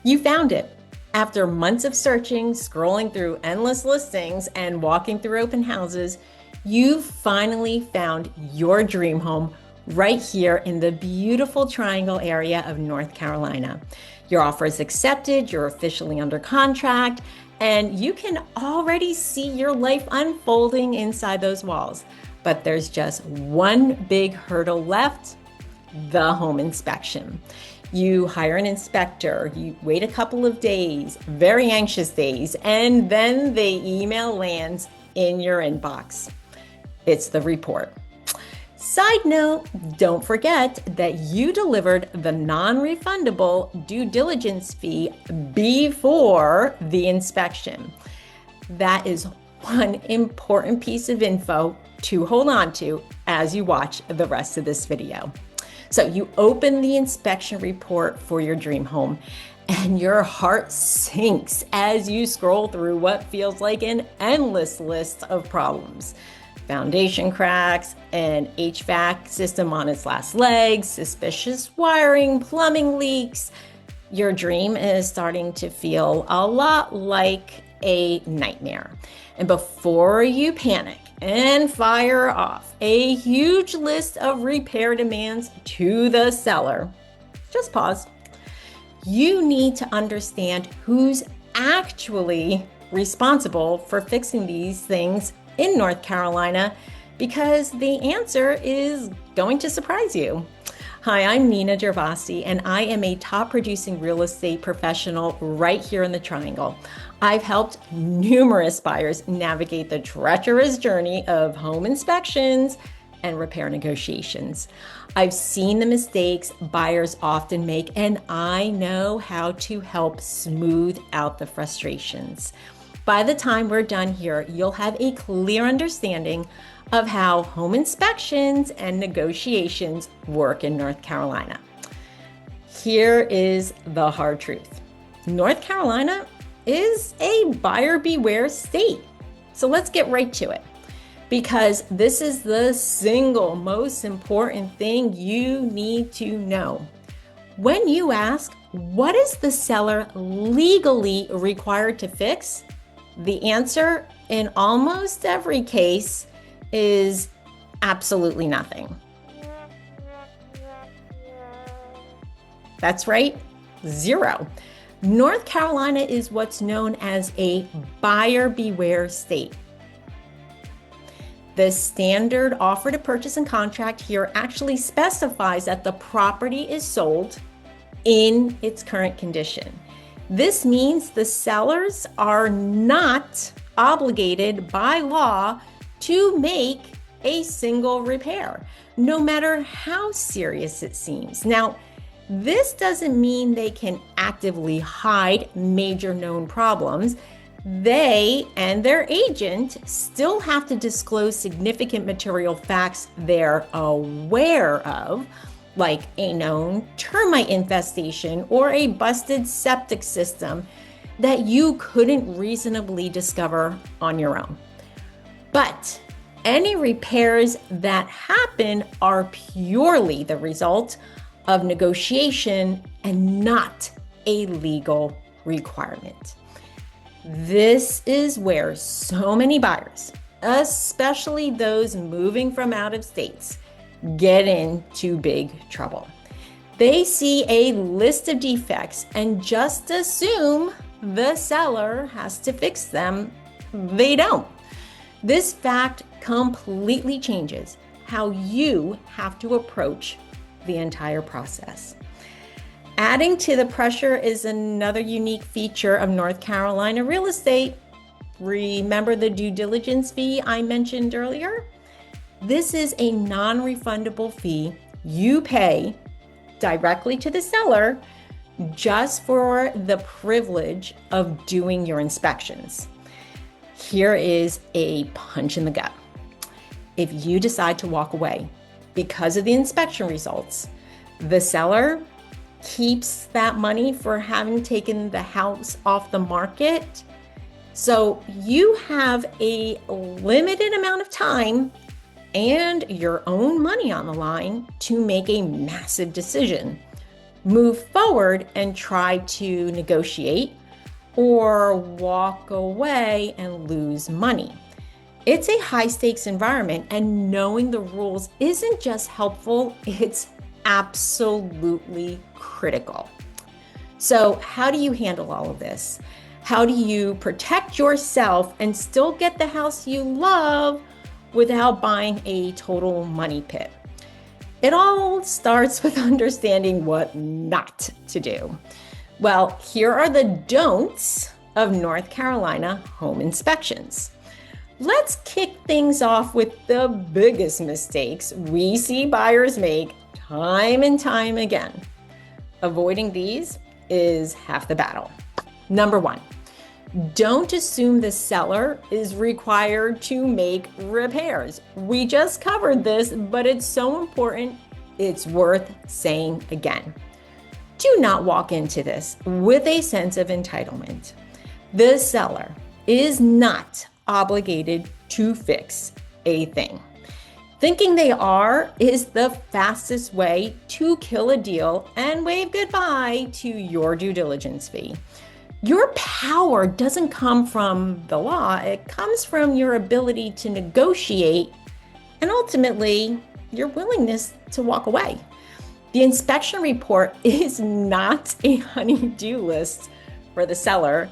You found it. After months of searching, scrolling through endless listings, and walking through open houses, you finally found your dream home right here in the beautiful Triangle area of North Carolina. Your offer is accepted, you're officially under contract, and you can already see your life unfolding inside those walls. But there's just one big hurdle left: the home inspection. You hire an inspector, you wait a couple of days, very anxious days, and then the email lands in your inbox. It's the report. Side note, don't forget that you delivered the non-refundable due diligence fee before the inspection. That is one important piece of info to hold on to as you watch the rest of this video. So you open the inspection report for your dream home, and your heart sinks as you scroll through what feels like an endless list of problems. Foundation cracks, an HVAC system on its last legs, suspicious wiring, plumbing leaks. Your dream is starting to feel a lot like a nightmare. And before you panic and fire off a huge list of repair demands to the seller, just pause. You need to understand who's actually responsible for fixing these things in North Carolina, because the answer is going to surprise you. Hi, I'm Nina Gervasi, and I am a top producing real estate professional right here in the Triangle. I've helped numerous buyers navigate the treacherous journey of home inspections and repair negotiations. I've seen the mistakes buyers often make, and I know how to help smooth out the frustrations. By the time we're done here, you'll have a clear understanding of how home inspections and negotiations work in North Carolina. Here is the hard truth. North Carolina is a buyer beware state. So let's get right to it, because this is the single most important thing you need to know. When you ask, what is the seller legally required to fix? The answer in almost every case is absolutely nothing. That's right, zero. North Carolina is what's known as a buyer beware state. The standard offer to purchase and contract here actually specifies that the property is sold in its current condition. This means the sellers are not obligated by law to make a single repair, no matter how serious it seems. Now, this doesn't mean they can actively hide major known problems. They and their agent still have to disclose significant material facts they're aware of, like a known termite infestation or a busted septic system that you couldn't reasonably discover on your own. But any repairs that happen are purely the result of negotiation and not a legal requirement. This is where so many buyers, especially those moving from out of states, get into big trouble. They see a list of defects and just assume the seller has to fix them. They don't. This fact completely changes how you have to approach the entire process. Adding to the pressure is another unique feature of North Carolina real estate. Remember the due diligence fee I mentioned earlier? This is a non-refundable fee you pay directly to the seller just for the privilege of doing your inspections. Here is a punch in the gut. If you decide to walk away because of the inspection results, the seller keeps that money for having taken the house off the market. So you have a limited amount of time and your own money on the line to make a massive decision. move forward and try to negotiate, or walk away and lose money. It's a high stakes environment, and knowing the rules isn't just helpful, it's absolutely critical. So, how do you handle all of this? How do you protect yourself and still get the house you love without buying a total money pit? It all starts with understanding what not to do. Well, here are the don'ts of North Carolina home inspections. Let's kick things off with the biggest mistakes we see buyers make time and time again. Avoiding these is half the battle. Number one, don't assume the seller is required to make repairs. We just covered this, but it's so important, it's worth saying again. Do not walk into this with a sense of entitlement. The seller is not obligated to fix a thing. Thinking they are is the fastest way to kill a deal and wave goodbye to your due diligence fee. Your power doesn't come from the law, it comes from your ability to negotiate and ultimately your willingness to walk away. The inspection report is not a honey-do list for the seller.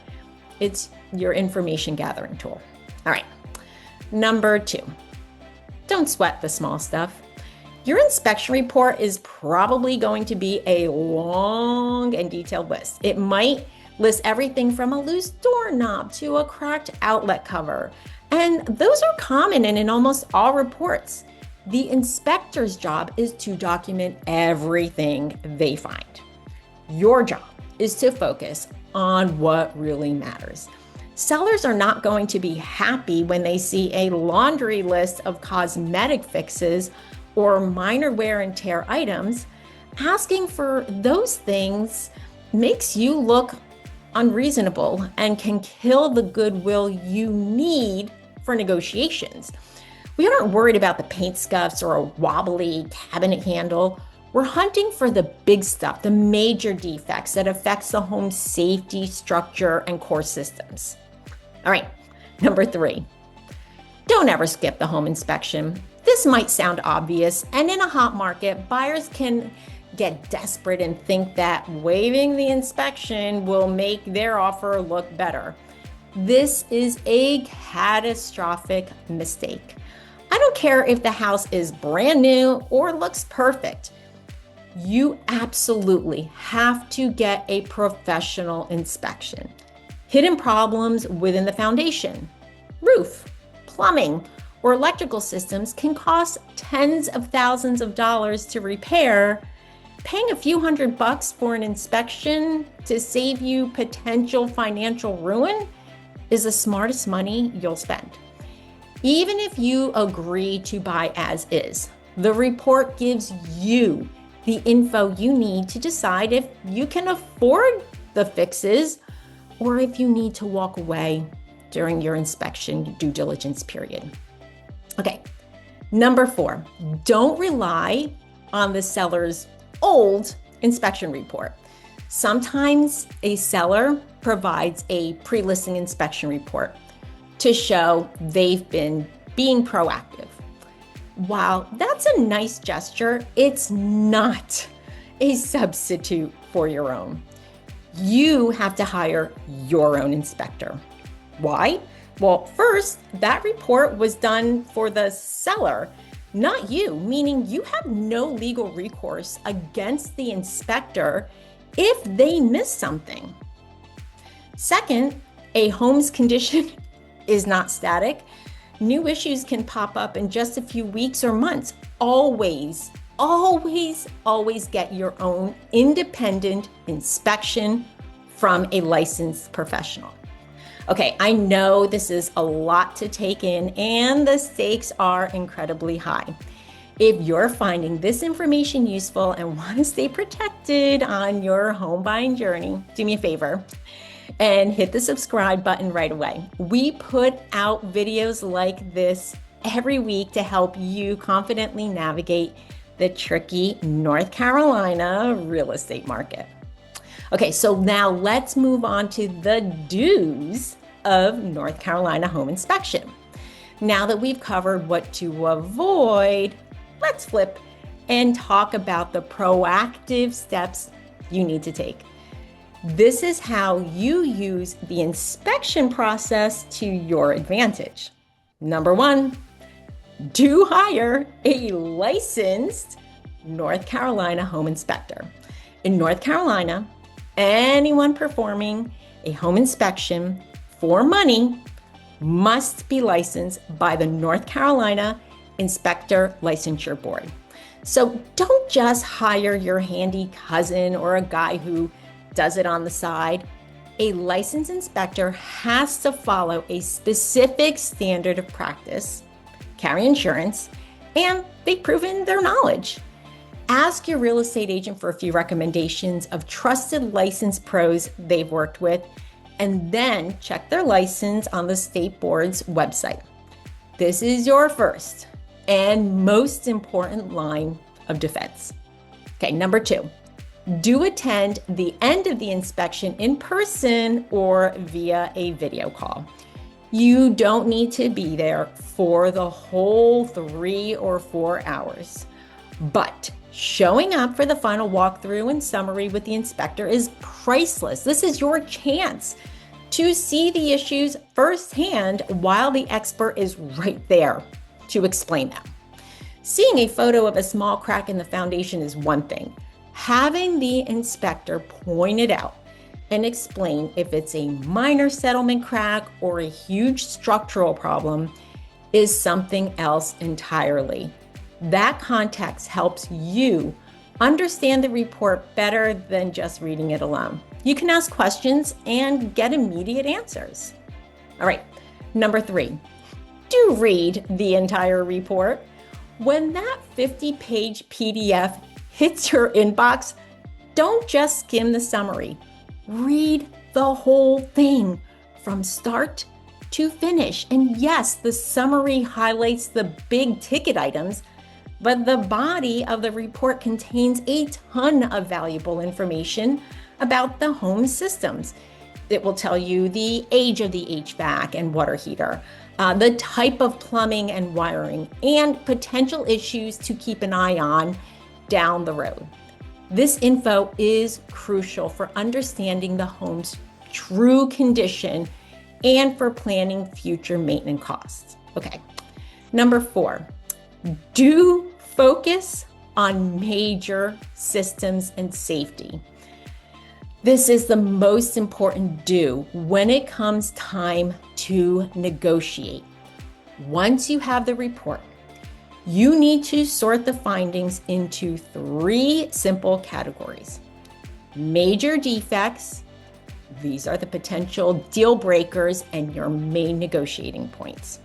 It's your information gathering tool. All right. Number two, don't sweat the small stuff. Your inspection report is probably going to be a long and detailed list. It might list everything from a loose doorknob to a cracked outlet cover. And those are common and in almost all reports. The inspector's job is to document everything they find. Your job is to focus on what really matters. Sellers are not going to be happy when they see a laundry list of cosmetic fixes or minor wear and tear items. Asking for those things makes you look unreasonable and can kill the goodwill you need for negotiations. We aren't worried about the paint scuffs or a wobbly cabinet handle. We're hunting for the big stuff, the major defects that affects the home's safety, structure, and core systems. All right, number three, don't ever skip the home inspection. This might sound obvious, and in a hot market, buyers can get desperate and think that waiving the inspection will make their offer look better. This is a catastrophic mistake. I don't care if the house is brand new or looks perfect. You absolutely have to get a professional inspection. Hidden problems within the foundation, roof, plumbing, or electrical systems can cost tens of thousands of dollars to repair. Paying a few $100 for an inspection to save you potential financial ruin is the smartest money you'll spend. Even if you agree to buy as is, the report gives you the info you need to decide if you can afford the fixes or if you need to walk away during your inspection due diligence period. Okay, number four, don't rely on the seller's old inspection report. Sometimes a seller provides a pre-listing inspection report to show they've been being proactive. While that's a nice gesture, it's not a substitute for your own. You have to hire your own inspector. Why? Well, first, that report was done for the seller, not you, meaning you have no legal recourse against the inspector if they miss something. Second, a home's condition is not static. New issues can pop up in just a few weeks or months. Always get your own independent inspection from a licensed professional. Okay, I know this is a lot to take in and the stakes are incredibly high. If you're finding this information useful and want to stay protected on your home buying journey, do me a favor and hit the subscribe button right away. We put out videos like this every week to help you confidently navigate the the tricky North Carolina real estate market. Okay, so now let's move on to the do's of North Carolina home inspection. Now that we've covered what to avoid, let's flip and talk about the proactive steps you need to take. This is how you use the inspection process to your advantage. Number one, do hire a licensed North Carolina home inspector. In North Carolina, anyone performing a home inspection for money must be licensed by the North Carolina Inspector Licensure Board. So don't just hire your handy cousin or a guy who does it on the side. A licensed inspector has to follow a specific standard of practice, carry insurance, and they've proven their knowledge. Ask your real estate agent for a few recommendations of trusted licensed pros they've worked with, and then check their license on the state board's website. This is your first and most important line of defense. Okay, number two, do attend the end of the inspection in person or via a video call. You don't need to be there for the whole 3 or 4 hours, but showing up for the final walkthrough and summary with the inspector is priceless. This is your chance to see the issues firsthand while the expert is right there to explain them. Seeing a photo of a small crack in the foundation is one thing. Having the inspector point it out and explain if it's a minor settlement crack or a huge structural problem is something else entirely. That context helps you understand the report better than just reading it alone. You can ask questions and get immediate answers. All right, number 3, do read the entire report. When that 50-page PDF hits your inbox, don't just skim the summary. Read the whole thing from start to finish. And yes, the summary highlights the big ticket items, but the body of the report contains a ton of valuable information about the home systems. It will tell you the age of the HVAC and water heater, the type of plumbing and wiring, and potential issues to keep an eye on down the road. This info is crucial for understanding the home's true condition and for planning future maintenance costs. Okay, number 4, do focus on major systems and safety. This is the most important do when it comes time to negotiate. Once you have the report, you need to sort the findings into 3 simple categories. Major defects, these are the potential deal breakers and your main negotiating points.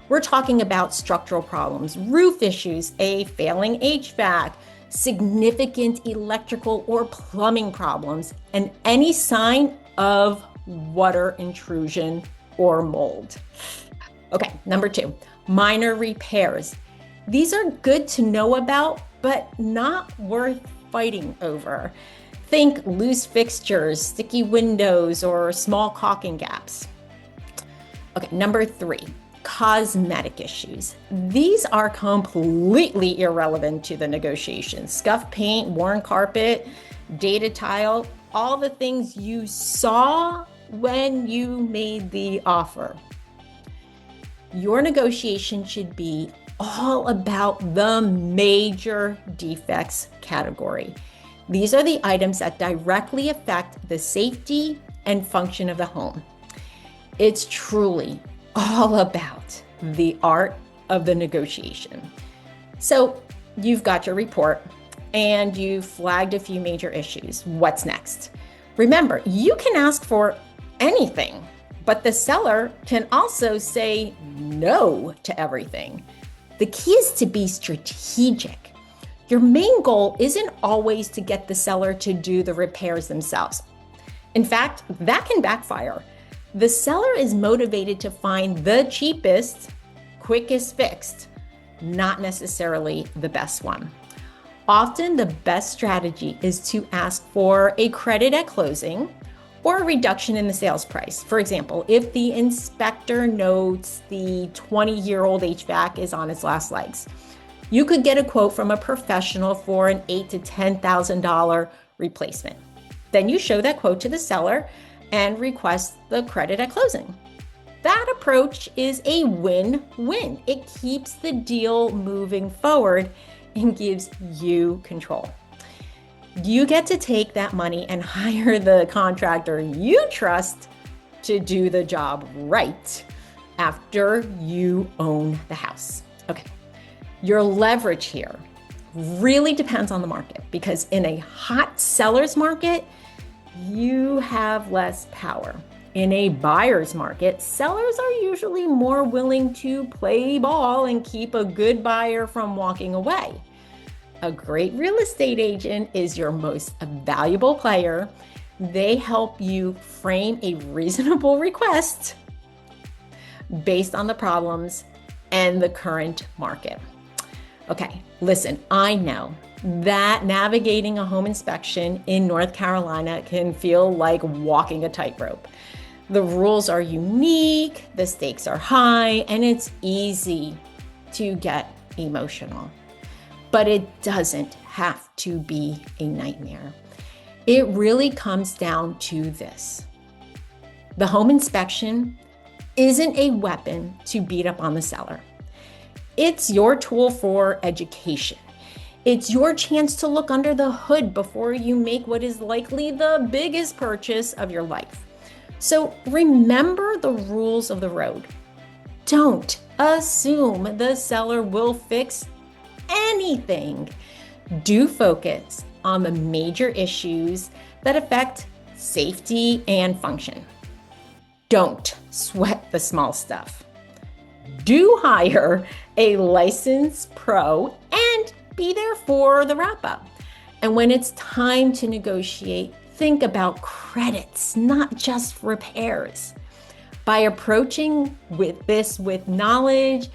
We're talking about structural problems, roof issues, a failing HVAC, significant electrical or plumbing problems, and any sign of water intrusion or mold. Okay, number 2, minor repairs. These are good to know about, but not worth fighting over. Think loose fixtures, sticky windows, or small caulking gaps. Okay, number 3, cosmetic issues. These are completely irrelevant to the negotiations. Scuffed paint, worn carpet, dated tile, all the things you saw when you made the offer. Your negotiation should be all about the major defects category. These are the items that directly affect the safety and function of the home. It's truly all about the art of the negotiation. So you've got your report and you flagged a few major issues. What's next? Remember, you can ask for anything, but the seller can also say no to everything. The key is to be strategic. Your main goal isn't always to get the seller to do the repairs themselves. In fact, that can backfire. The seller is motivated to find the cheapest, quickest fix, not necessarily the best one. Often the best strategy is to ask for a credit at closing or a reduction in the sales price. For example, if the inspector notes the 20-year-old HVAC is on its last legs, you could get a quote from a professional for an $8,000 to $10,000 replacement. Then you show that quote to the seller and request the credit at closing. That approach is a win-win. It keeps the deal moving forward and gives you control. You get to take that money and hire the contractor you trust to do the job right after you own the house. Okay, your leverage here really depends on the market, because in a hot seller's market, you have less power. In a buyer's market, sellers are usually more willing to play ball and keep a good buyer from walking away. A great real estate agent is your most valuable player. They help you frame a reasonable request based on the problems and the current market. Okay, listen, I know that navigating a home inspection in North Carolina can feel like walking a tightrope. The rules are unique, the stakes are high, and it's easy to get emotional. But it doesn't have to be a nightmare. It really comes down to this. The home inspection isn't a weapon to beat up on the seller. It's your tool for education. It's your chance to look under the hood before you make what is likely the biggest purchase of your life. So remember the rules of the road. Don't assume the seller will fix anything. Do focus on the major issues that affect safety and function. Don't sweat the small stuff. Do hire a licensed pro and be there for the wrap up. And when it's time to negotiate, think about credits, not just repairs. By approaching this with knowledge,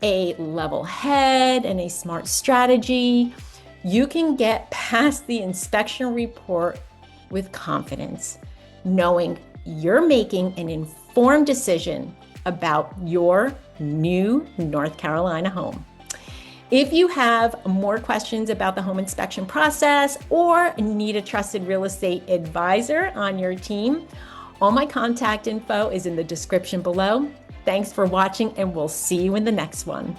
a level head, and a smart strategy, you can get past the inspection report with confidence, knowing you're making an informed decision about your new North Carolina home. If you have more questions about the home inspection process or need a trusted real estate advisor on your team, all my contact info is in the description below. Thanks for watching, and we'll see you in the next one.